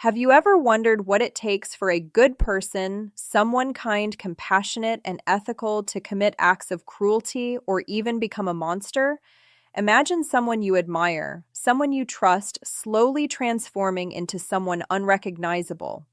Have you ever wondered what it takes for a good person, someone kind, compassionate, and ethical to commit acts of cruelty or even become a monster? Imagine someone you admire, someone you trust, slowly transforming into someone unrecognizable.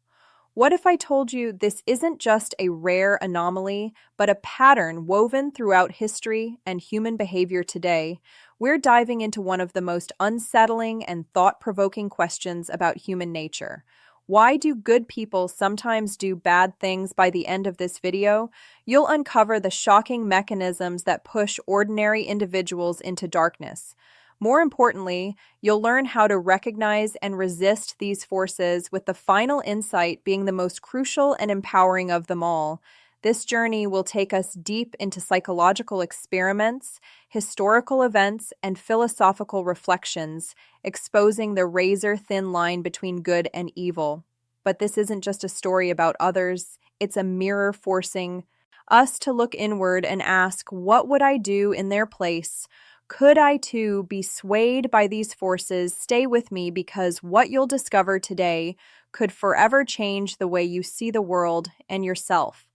What if I told you this isn't just a rare anomaly, but a pattern woven throughout history and human behavior today? We're diving into one of the most unsettling and thought-provoking questions about human nature. Why do good people sometimes do bad things? By the end of this video, you'll uncover the shocking mechanisms that push ordinary individuals into darkness. More importantly, you'll learn how to recognize and resist these forces, with the final insight being the most crucial and empowering of them all. This journey will take us deep into psychological experiments, historical events, and philosophical reflections, exposing the razor-thin line between good and evil. But this isn't just a story about others, it's a mirror forcing us to look inward and ask, what would I do in their place? Could I too be swayed by these forces? Stay with me, because what you'll discover today could forever change the way you see the world and yourself.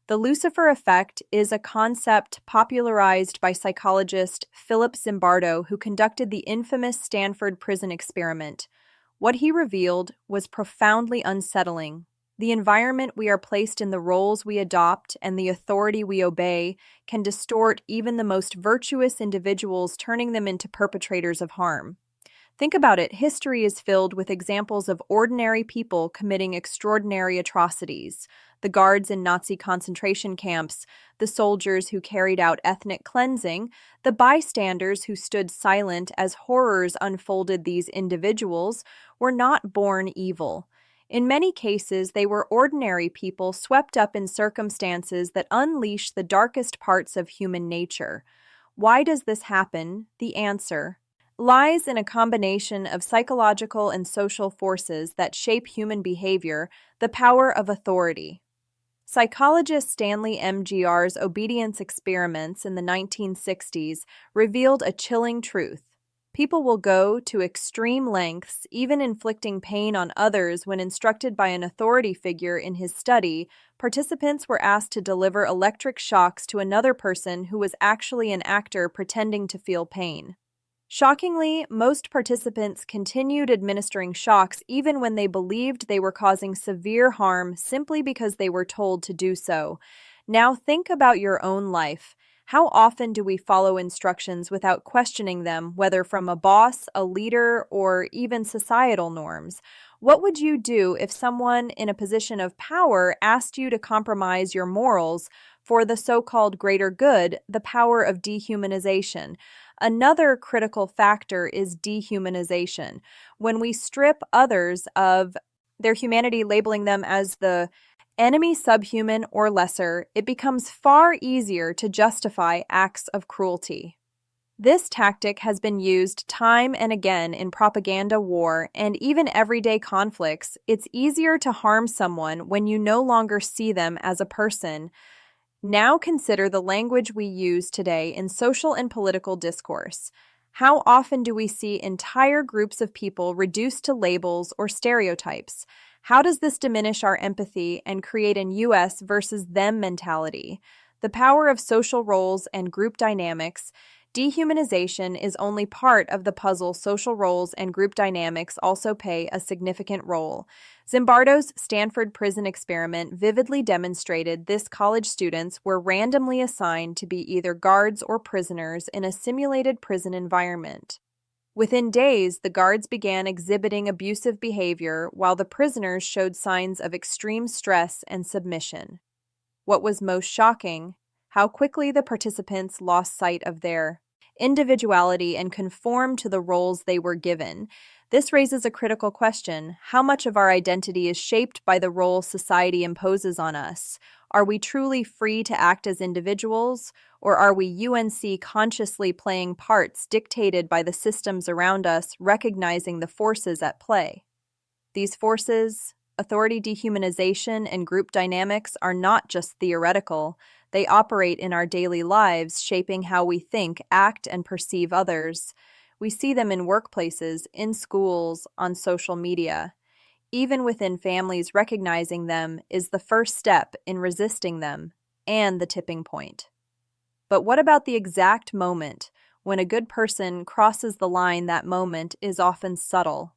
The Lucifer effect is a concept popularized by psychologist Philip Zimbardo, who conducted the infamous Stanford prison experiment. What he revealed was profoundly unsettling. The environment we are placed in, the roles we adopt, and the authority we obey can distort even the most virtuous individuals, turning them into perpetrators of harm. Think about it. History is filled with examples of ordinary people committing extraordinary atrocities. The guards in Nazi concentration camps, the soldiers who carried out ethnic cleansing, the bystanders who stood silent as horrors unfolded. These individuals were not born evil. In many cases, they were ordinary people swept up in circumstances that unleash the darkest parts of human nature. Why does this happen? The answer lies in a combination of psychological and social forces that shape human behavior. The power of authority. Psychologist Stanley McGrath's obedience experiments in the 1960s revealed a chilling truth. People will go to extreme lengths, even inflicting pain on others, when instructed by an authority figure. In his study, participants were asked to deliver electric shocks to another person who was actually an actor pretending to feel pain. Shockingly, most participants continued administering shocks even when they believed they were causing severe harm, simply because they were told to do so. Now think about your own life. How often do we follow instructions without questioning them, whether from a boss, a leader, or even societal norms? What would you do if someone in a position of power asked you to compromise your morals for the so-called greater good? The power of dehumanization. Another critical factor is dehumanization. When we strip others of their humanity, labeling them as the enemy, subhuman, or lesser, it becomes far easier to justify acts of cruelty. This tactic has been used time and again in propaganda, war, and even everyday conflicts. It's easier to harm someone when you no longer see them as a person. Now consider the language we use today in social and political discourse. How often do we see entire groups of people reduced to labels or stereotypes? How does this diminish our empathy and create an us versus them mentality? The power of social roles and group dynamics. Dehumanization is only part of the puzzle. Social roles and group dynamics also play a significant role. Zimbardo's Stanford prison experiment vividly demonstrated this. College students were randomly assigned to be either guards or prisoners in a simulated prison environment. Within days, the guards began exhibiting abusive behavior, while the prisoners showed signs of extreme stress and submission. What was most shocking? How quickly the participants lost sight of their individuality and conformed to the roles they were given. This raises a critical question. How much of our identity is shaped by the role society imposes on us? Are we truly free to act as individuals, or are we consciously playing parts dictated by the systems around us, recognizing the forces at play? These forces, authority, dehumanization, and group dynamics, are not just theoretical. They operate in our daily lives, shaping how we think, act, and perceive others. We see them in workplaces, in schools, on social media. Even within families, recognizing them is the first step in resisting them and the tipping point. But what about the exact moment when a good person crosses the line? That moment is often subtle.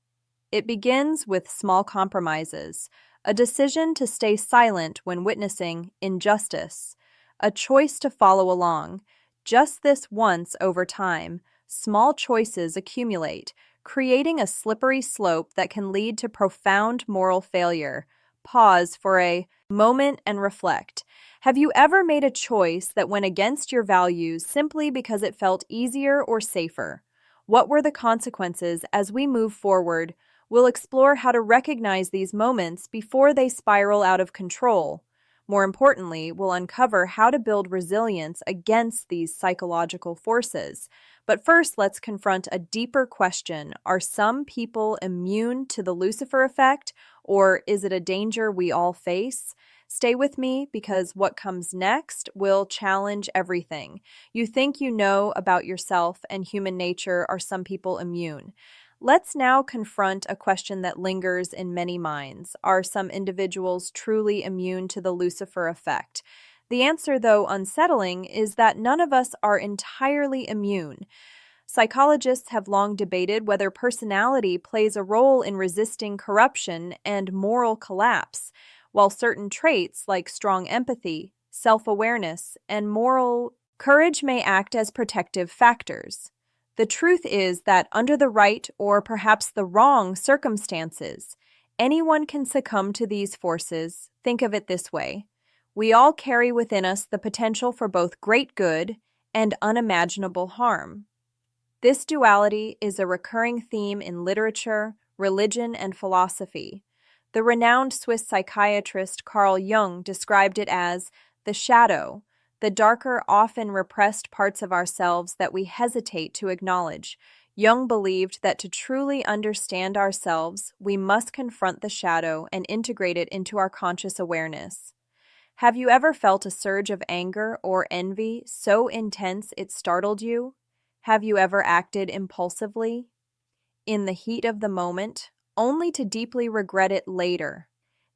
It begins with small compromises, a decision to stay silent when witnessing injustice, a choice to follow along. Just this once over time, small choices accumulate, creating a slippery slope that can lead to profound moral failure. Pause for a moment and reflect. Have you ever made a choice that went against your values simply because it felt easier or safer? What were the consequences? As we move forward, we'll explore how to recognize these moments before they spiral out of control. More importantly, we'll uncover how to build resilience against these psychological forces. But first, let's confront a deeper question. Are some people immune to the Lucifer effect, or is it a danger we all face? Stay with me because what comes next will challenge everything. You think you know about yourself and human nature. Are some people immune? Let's now confront a question that lingers in many minds. Are some individuals truly immune to the Lucifer effect? The answer, though unsettling, is that none of us are entirely immune. Psychologists have long debated whether personality plays a role in resisting corruption and moral collapse, while certain traits like strong empathy, self-awareness, and moral courage may act as protective factors. The truth is that under the right or perhaps the wrong circumstances, anyone can succumb to these forces. Think of it this way. We all carry within us the potential for both great good and unimaginable harm. This duality is a recurring theme in literature, religion, and philosophy. The renowned Swiss psychiatrist Carl Jung described it as the shadow, the darker, often repressed parts of ourselves that we hesitate to acknowledge. Jung believed that to truly understand ourselves, we must confront the shadow and integrate it into our conscious awareness. Have you ever felt a surge of anger or envy so intense it startled you? Have you ever acted impulsively in the heat of the moment, only to deeply regret it later?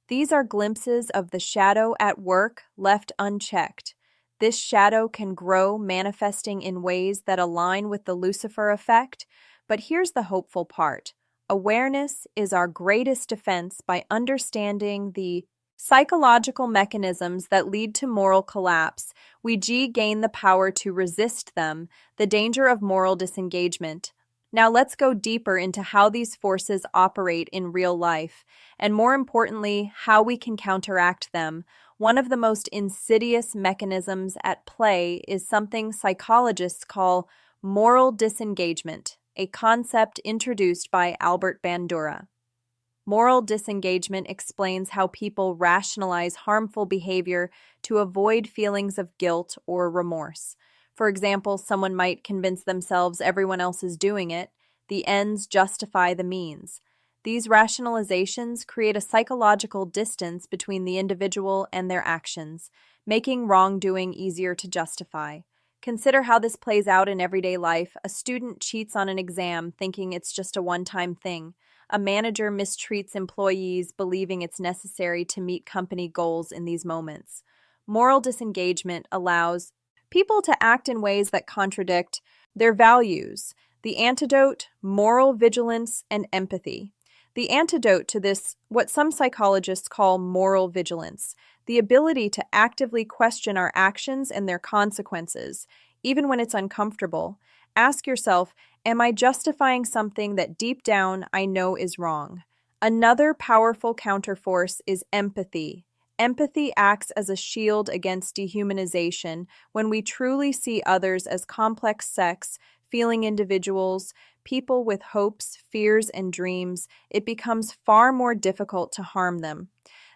These are glimpses of the shadow at work left unchecked. This shadow can grow, manifesting in ways that align with the Lucifer effect. But here's the hopeful part. Awareness is our greatest defense. By understanding the psychological mechanisms that lead to moral collapse, we gain the power to resist them, the danger of moral disengagement. Now let's go deeper into how these forces operate in real life, and more importantly, how we can counteract them. One of the most insidious mechanisms at play is something psychologists call moral disengagement, a concept introduced by Albert Bandura. Moral disengagement explains how people rationalize harmful behavior to avoid feelings of guilt or remorse. For example, someone might convince themselves everyone else is doing it. The ends justify the means. These rationalizations create a psychological distance between the individual and their actions, making wrongdoing easier to justify. Consider how this plays out in everyday life. A student cheats on an exam thinking it's just a one-time thing. A manager mistreats employees believing it's necessary to meet company goals in these moments. Moral disengagement allows people to act in ways that contradict their values. The antidote: moral vigilance and empathy. The antidote to this, what some psychologists call moral vigilance, the ability to actively question our actions and their consequences, even when it's uncomfortable. Ask yourself, am I justifying something that deep down I know is wrong? Another powerful counterforce is empathy. Empathy acts as a shield against dehumanization. When we truly see others as complex feeling individuals, people with hopes, fears, and dreams, it becomes far more difficult to harm them.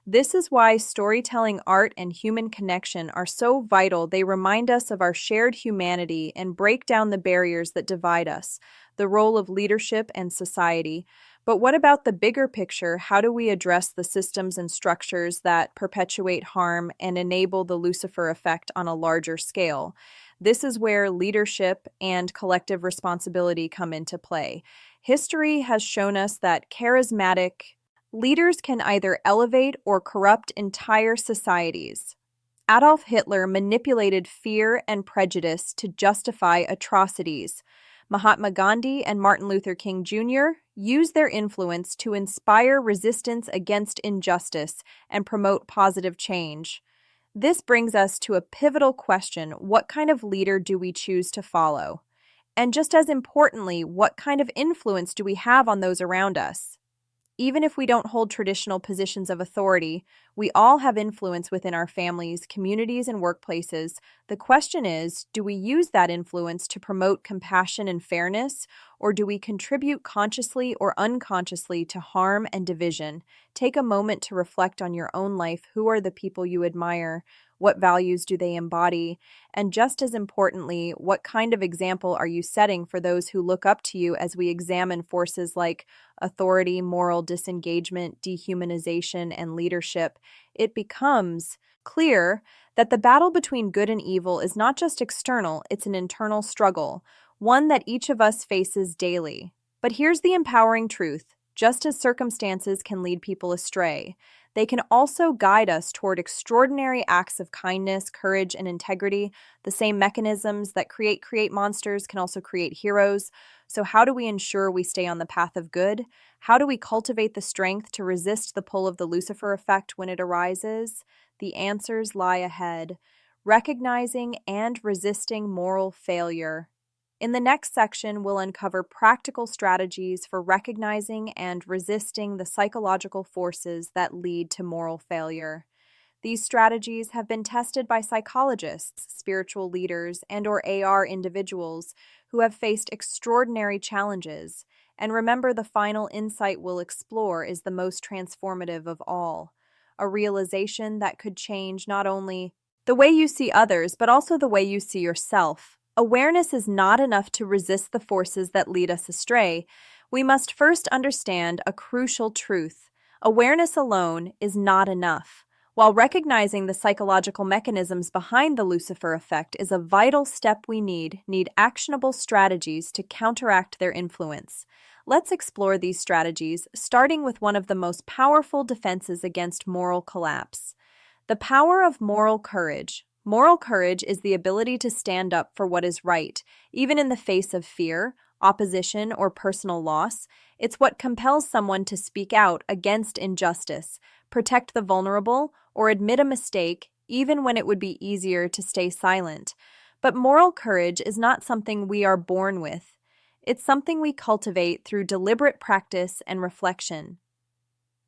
This is why storytelling, art, and human connection are so vital. They remind us of our shared humanity and break down the barriers that divide us, the role of leadership and society. But what about the bigger picture? How do we address the systems and structures that perpetuate harm and enable the Lucifer effect on a larger scale? This is where leadership and collective responsibility come into play. History has shown us that charismatic Leaders can either elevate or corrupt entire societies. Adolf Hitler manipulated fear and prejudice to justify atrocities. Mahatma Gandhi and Martin Luther King Jr. used their influence to inspire resistance against injustice and promote positive change. This brings us to a pivotal question: what kind of leader do we choose to follow? And just as importantly, what kind of influence do we have on those around us? Even if we don't hold traditional positions of authority, we all have influence within our families, communities, and workplaces. The question is, do we use that influence to promote compassion and fairness, or do we contribute consciously or unconsciously to harm and division? Take a moment to reflect on your own life. Who are the people you admire? What values do they embody? And just as importantly, what kind of example are you setting for those who look up to you as we examine forces like authority, moral disengagement, dehumanization, and leadership? It becomes clear that the battle between good and evil is not just external, it's an internal struggle, one that each of us faces daily. But here's the empowering truth: just as circumstances can lead people astray, they can also guide us toward extraordinary acts of kindness, courage, and integrity. The same mechanisms that create monsters can also create heroes. So how do we ensure we stay on the path of good? How do we cultivate the strength to resist the pull of the Lucifer effect when it arises? The answers lie ahead. Recognizing and resisting moral failure. In the next section, we'll uncover practical strategies for recognizing and resisting the psychological forces that lead to moral failure. These strategies have been tested by psychologists, spiritual leaders, and/or AR individuals who have faced extraordinary challenges. And remember, the final insight we'll explore is the most transformative of all, a realization that could change not only the way you see others, but also the way you see yourself. Awareness is not enough to resist the forces that lead us astray. We must first understand a crucial truth. Awareness alone is not enough. While recognizing the psychological mechanisms behind the Lucifer effect is a vital step, we need actionable strategies to counteract their influence. Let's explore these strategies, starting with one of the most powerful defenses against moral collapse: the power of moral courage. Moral courage is the ability to stand up for what is right, even in the face of fear, opposition, or personal loss. It's what compels someone to speak out against injustice, protect the vulnerable, or admit a mistake, even when it would be easier to stay silent. But moral courage is not something we are born with. It's something we cultivate through deliberate practice and reflection.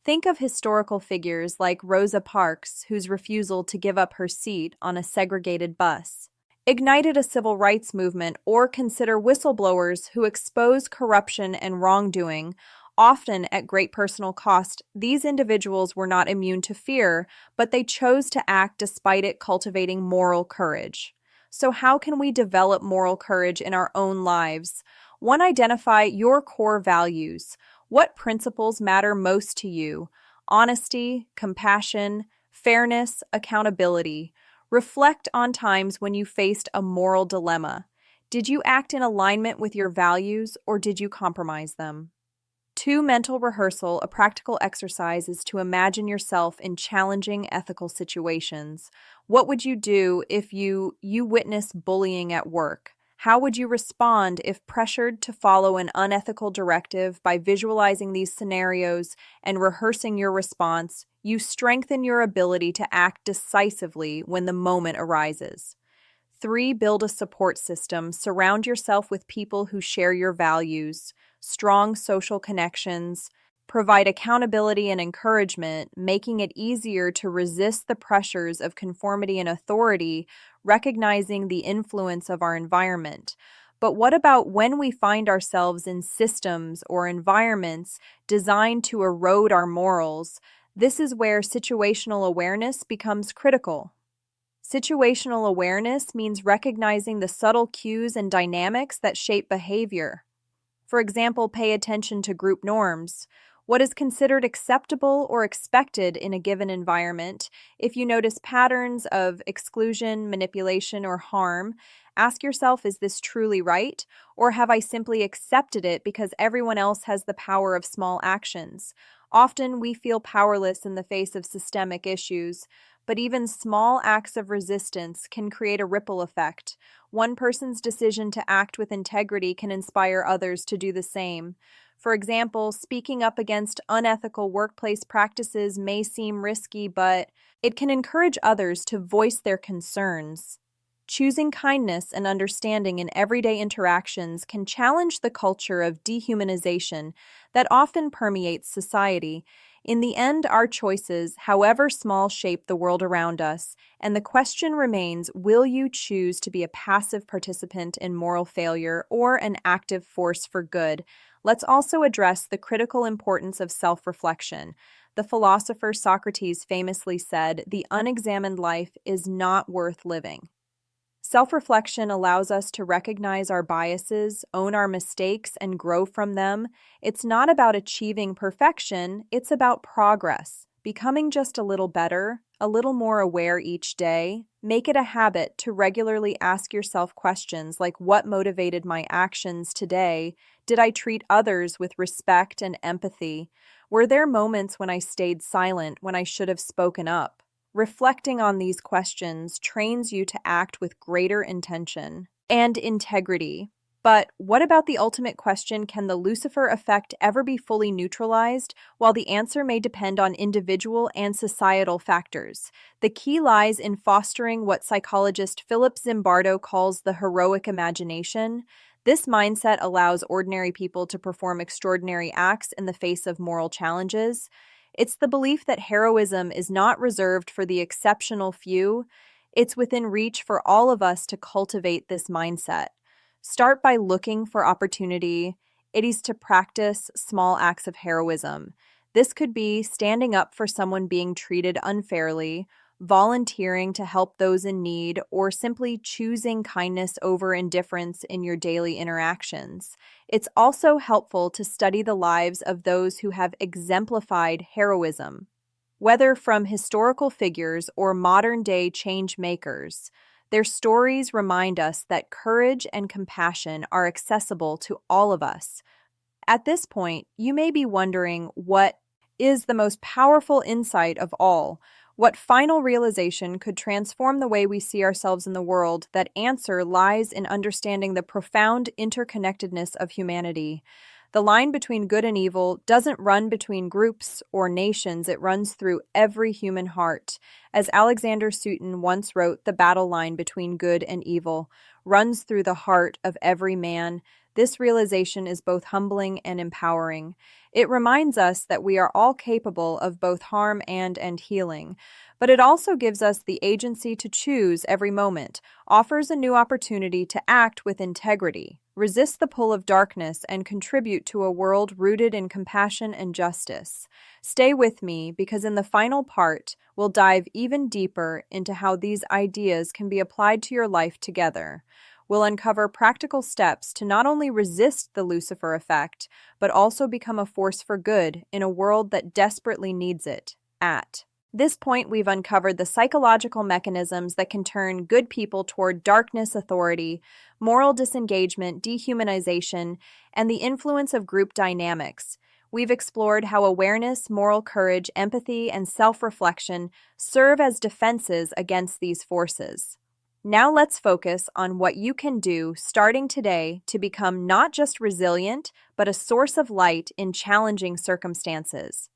Think of historical figures like Rosa Parks, whose refusal to give up her seat on a segregated bus ignited a civil rights movement, or consider whistleblowers who expose corruption and wrongdoing, often at great personal cost. These individuals were not immune to fear, but they chose to act despite it, cultivating moral courage. So how can we develop moral courage in our own lives? 1. Identify your core values. What principles matter most to you? Honesty, compassion, fairness, accountability. Reflect on times when you faced a moral dilemma. Did you act in alignment with your values, or did you compromise them? 2. Mental rehearsal. A practical exercise is to imagine yourself in challenging ethical situations. What would you do if you witness bullying at work? How would you respond if pressured to follow an unethical directive? By visualizing these scenarios and rehearsing your response, you strengthen your ability to act decisively when the moment arises. 3. Build a support system. Surround yourself with people who share your values. Strong social connections provide accountability and encouragement, making it easier to resist the pressures of conformity and authority, recognizing the influence of our environment. But what about when we find ourselves in systems or environments designed to erode our morals? This is where situational awareness becomes critical. Situational awareness means recognizing the subtle cues and dynamics that shape behavior. For example, pay attention to group norms. What is considered acceptable or expected in a given environment? If you notice patterns of exclusion, manipulation, or harm, ask yourself, is this truly right? Or have I simply accepted it because everyone else has the power of small actions? Often we feel powerless in the face of systemic issues, but even small acts of resistance can create a ripple effect. One person's decision to act with integrity can inspire others to do the same. For example, speaking up against unethical workplace practices may seem risky, but it can encourage others to voice their concerns. Choosing kindness and understanding in everyday interactions can challenge the culture of dehumanization that often permeates society. In the end, our choices, however small, shape the world around us, and the question remains, will you choose to be a passive participant in moral failure or an active force for good? Let's also address the critical importance of self-reflection. The philosopher Socrates famously said, "The unexamined life is not worth living." Self-reflection allows us to recognize our biases, own our mistakes, and grow from them. It's not about achieving perfection, it's about progress, becoming just a little better, a little more aware each day. Make it a habit to regularly ask yourself questions like, what motivated my actions today? Did I treat others with respect and empathy? Were there moments when I stayed silent when I should have spoken up? Reflecting on these questions trains you to act with greater intention and integrity. But what about the ultimate question, can the Lucifer effect ever be fully neutralized? While the answer may depend on individual and societal factors, the key lies in fostering what psychologist Philip Zimbardo calls the heroic imagination. This mindset allows ordinary people to perform extraordinary acts in the face of moral challenges. It's the belief that heroism is not reserved for the exceptional few. It's within reach for all of us to cultivate this mindset. Start by looking for opportunity. It is to practice small acts of heroism. This could be standing up for someone being treated unfairly, volunteering to help those in need, or simply choosing kindness over indifference in your daily interactions. It's also helpful to study the lives of those who have exemplified heroism, whether from historical figures or modern-day change makers. Their stories remind us that courage and compassion are accessible to all of us. At this point, you may be wondering, what is the most powerful insight of all? What final realization could transform the way we see ourselves in the world? That answer lies in understanding the profound interconnectedness of humanity. The line between good and evil doesn't run between groups or nations, it runs through every human heart. As Alexander Sutton once wrote, the battle line between good and evil runs through the heart of every man. This realization is both humbling and empowering. It reminds us that we are all capable of both harm and healing, but it also gives us the agency to choose every moment, offers a new opportunity to act with integrity, resist the pull of darkness, and contribute to a world rooted in compassion and justice. Stay with me, because in the final part, we'll dive even deeper into how these ideas can be applied to your life together. We'll uncover practical steps to not only resist the Lucifer effect, but also become a force for good in a world that desperately needs it. At this point, we've uncovered the psychological mechanisms that can turn good people toward darkness, authority, moral disengagement, dehumanization, and the influence of group dynamics. We've explored how awareness, moral courage, empathy, and self-reflection serve as defenses against these forces. Now let's focus on what you can do starting today to become not just resilient, but a source of light in challenging circumstances.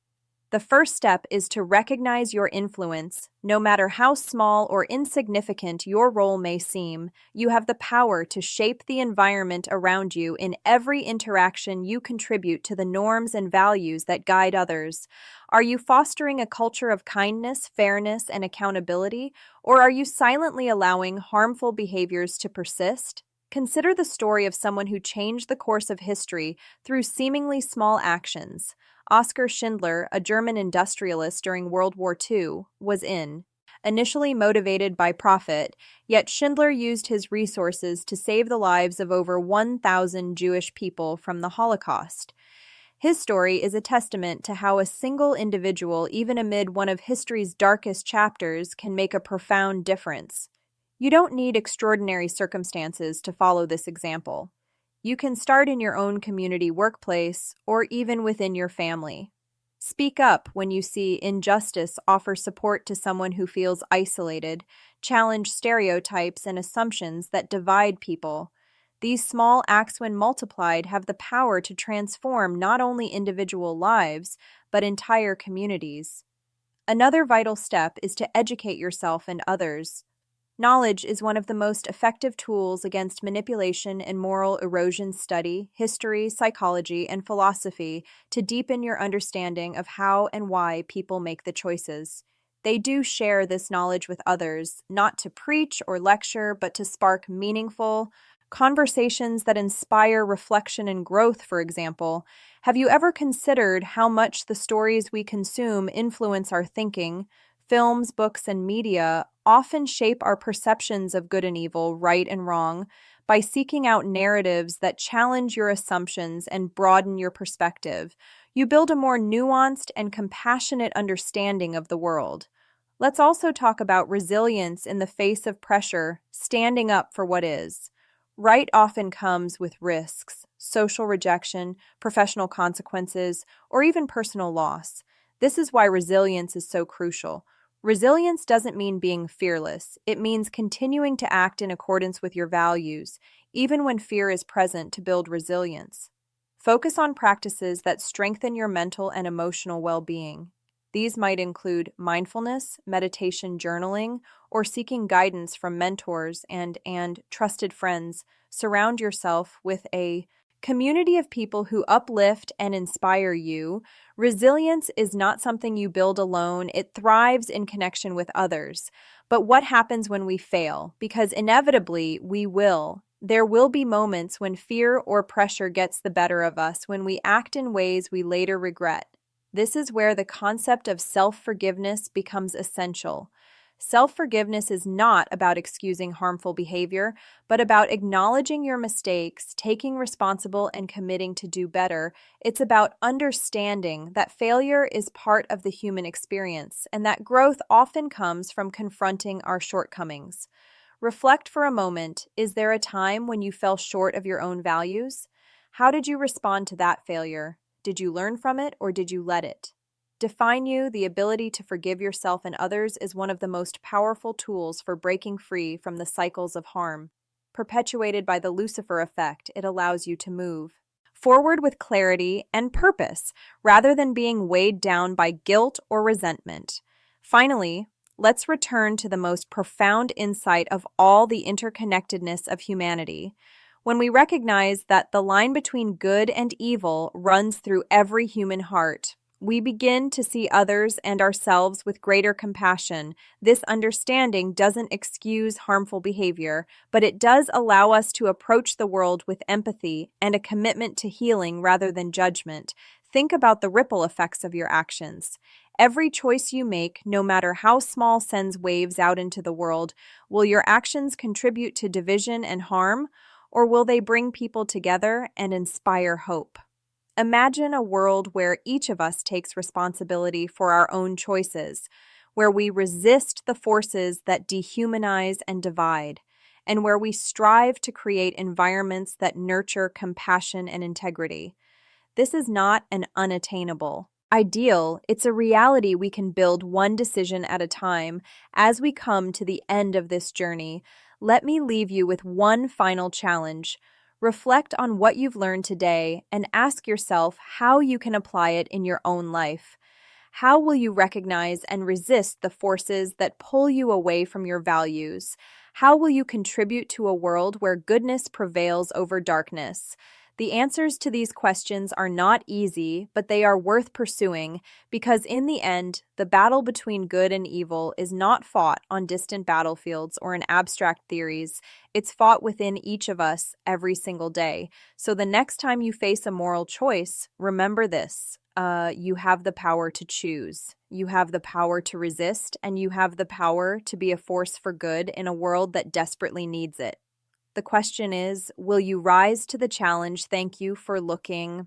The first step is to recognize your influence. No matter how small or insignificant your role may seem, you have the power to shape the environment around you. In every interaction, you contribute to the norms and values that guide others. Are you fostering a culture of kindness, fairness, and accountability, or are you silently allowing harmful behaviors to persist? Consider the story of someone who changed the course of history through seemingly small actions. Oskar Schindler, a German industrialist during World War II, was initially motivated by profit, yet Schindler used his resources to save the lives of over 1,000 Jewish people from the Holocaust. His story is a testament to how a single individual, even amid one of history's darkest chapters, can make a profound difference. You don't need extraordinary circumstances to follow this example. You can start in your own community workplace or even within your family. Speak up when you see injustice, offer support to someone who feels isolated, challenge stereotypes and assumptions that divide people. These small acts, when multiplied, have the power to transform not only individual lives, but entire communities. Another vital step is to educate yourself and others. Knowledge is one of the most effective tools against manipulation and moral erosion. Study, history, psychology, and philosophy to deepen your understanding of how and why people make the choices. They do share this knowledge with others, not to preach or lecture, but to spark meaningful conversations that inspire reflection and growth, for example. Have you ever considered how much the stories we consume influence our thinking? Films, books, and media often shape our perceptions of good and evil, right and wrong. By seeking out narratives that challenge your assumptions and broaden your perspective, you build a more nuanced and compassionate understanding of the world. Let's also talk about resilience in the face of pressure, standing up for what is. Right often comes with risks, social rejection, professional consequences, or even personal loss. This is why resilience is so crucial. Resilience doesn't mean being fearless. It means continuing to act in accordance with your values, even when fear is present, to build resilience. Focus on practices that strengthen your mental and emotional well-being. These might include mindfulness, meditation, journaling, or seeking guidance from mentors and trusted friends. Surround yourself with a community of people who uplift and inspire you. Resilience is not something you build alone, it thrives in connection with others. But what happens when we fail? Because inevitably we will. There will be moments when fear or pressure gets the better of us, when we act in ways we later regret. This is where the concept of self-forgiveness becomes essential. Self-forgiveness is not about excusing harmful behavior, but about acknowledging your mistakes, taking responsibility, and committing to do better. It's about understanding that failure is part of the human experience and that growth often comes from confronting our shortcomings. Reflect for a moment. Is there a time when you fell short of your own values? How did you respond to that failure? Did you learn from it or did you let it? Define you. The ability to forgive yourself and others is one of the most powerful tools for breaking free from the cycles of harm. Perpetuated by the Lucifer effect, it allows you to move forward with clarity and purpose, rather than being weighed down by guilt or resentment. Finally, let's return to the most profound insight of all: the interconnectedness of humanity. When we recognize that the line between good and evil runs through every human heart, we begin to see others and ourselves with greater compassion. This understanding doesn't excuse harmful behavior, but it does allow us to approach the world with empathy and a commitment to healing rather than judgment. Think about the ripple effects of your actions. Every choice you make, no matter how small, sends waves out into the world. Will your actions contribute to division and harm, or will they bring people together and inspire hope? Imagine a world where each of us takes responsibility for our own choices, where we resist the forces that dehumanize and divide, and where we strive to create environments that nurture compassion and integrity. This is not an unattainable ideal, it's a reality we can build one decision at a time. As we come to the end of this journey, let me leave you with one final challenge. Reflect on what you've learned today and ask yourself how you can apply it in your own life. How will you recognize and resist the forces that pull you away from your values? How will you contribute to a world where goodness prevails over darkness? The answers to these questions are not easy, but they are worth pursuing, because in the end, the battle between good and evil is not fought on distant battlefields or in abstract theories. It's fought within each of us every single day. So the next time you face a moral choice, remember this. You have the power to choose. You have the power to resist, and you have the power to be a force for good in a world that desperately needs it. The question is, will you rise to the challenge? Thank you for looking.